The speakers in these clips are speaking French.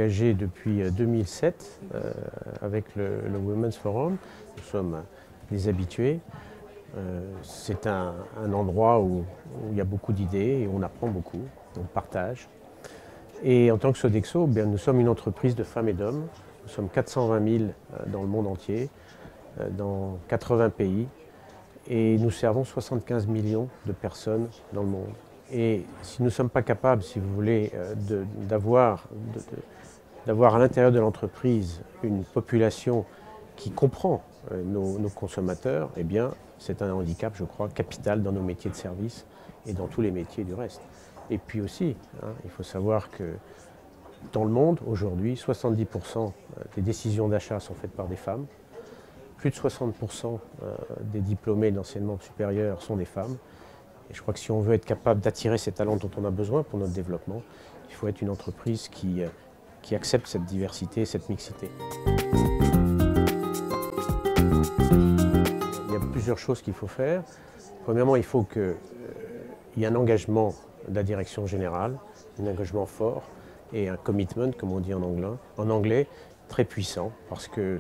engagé depuis 2007 avec le Women's Forum. Nous sommes des habitués. C'est un endroit où il y a beaucoup d'idées et on apprend beaucoup, on partage. Et en tant que Sodexo, nous sommes une entreprise de femmes et d'hommes. Nous sommes 420 000 dans le monde entier, dans 80 pays. Et nous servons 75 millions de personnes dans le monde. Et si nous ne sommes pas capables, si vous voulez, d'avoir à l'intérieur de l'entreprise une population qui comprend nos consommateurs, eh bien, c'est un handicap, je crois, capital dans nos métiers de service et dans tous les métiers du reste. Et puis aussi, il faut savoir que dans le monde, aujourd'hui, 70% des décisions d'achat sont faites par des femmes. Plus de 60% des diplômés d'enseignement supérieur sont des femmes. Et je crois que si on veut être capable d'attirer ces talents dont on a besoin pour notre développement, il faut être une entreprise qui accepte cette diversité et cette mixité. Il y a plusieurs choses qu'il faut faire. Premièrement, il faut qu'il y ait un engagement de la direction générale, un engagement fort et un commitment, comme on dit en anglais, très puissant, parce que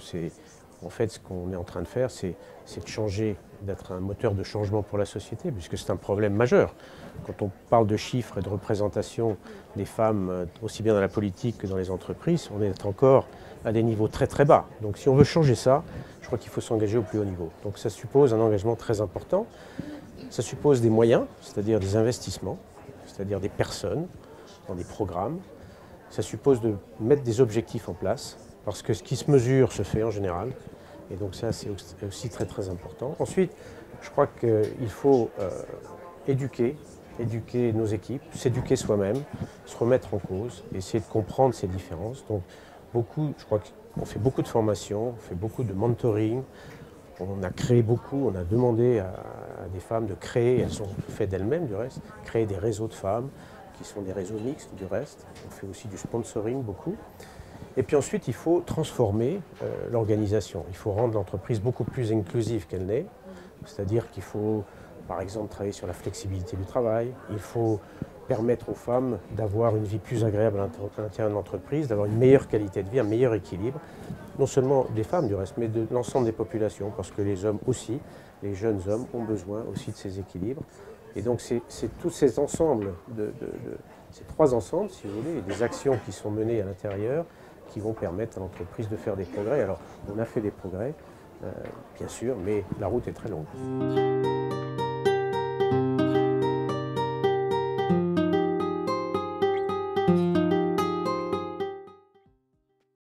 en fait, ce qu'on est en train de faire, c'est de changer, d'être un moteur de changement pour la société, puisque c'est un problème majeur. Quand on parle de chiffres et de représentation des femmes, aussi bien dans la politique que dans les entreprises, on est encore à des niveaux très très bas. Donc si on veut changer ça, je crois qu'il faut s'engager au plus haut niveau. Donc ça suppose un engagement très important. Ça suppose des moyens, c'est-à-dire des investissements, c'est-à-dire des personnes dans des programmes. Ça suppose de mettre des objectifs en place, parce que ce qui se mesure se fait en général. Et donc ça, c'est aussi très très important. Ensuite, je crois qu'il faut éduquer nos équipes, s'éduquer soi-même, se remettre en cause, essayer de comprendre ces différences. Donc je crois qu'on fait beaucoup de formations, on fait beaucoup de mentoring. On a créé beaucoup, on a demandé à des femmes de créer, elles ont fait d'elles-mêmes du reste, créer des réseaux de femmes qui sont des réseaux mixtes du reste. On fait aussi du sponsoring beaucoup. Et puis ensuite, il faut transformer l'organisation. Il faut rendre l'entreprise beaucoup plus inclusive qu'elle n'est. C'est-à-dire qu'il faut, par exemple, travailler sur la flexibilité du travail. Il faut permettre aux femmes d'avoir une vie plus agréable à l'intérieur de l'entreprise, d'avoir une meilleure qualité de vie, un meilleur équilibre. Non seulement des femmes du reste, mais de l'ensemble des populations, parce que les hommes aussi, les jeunes hommes ont besoin aussi de ces équilibres. Et donc c'est tous ces ensembles, ces trois ensembles, si vous voulez, et des actions qui sont menées à l'intérieur, qui vont permettre à l'entreprise de faire des progrès. Alors, on a fait des progrès, bien sûr, mais la route est très longue.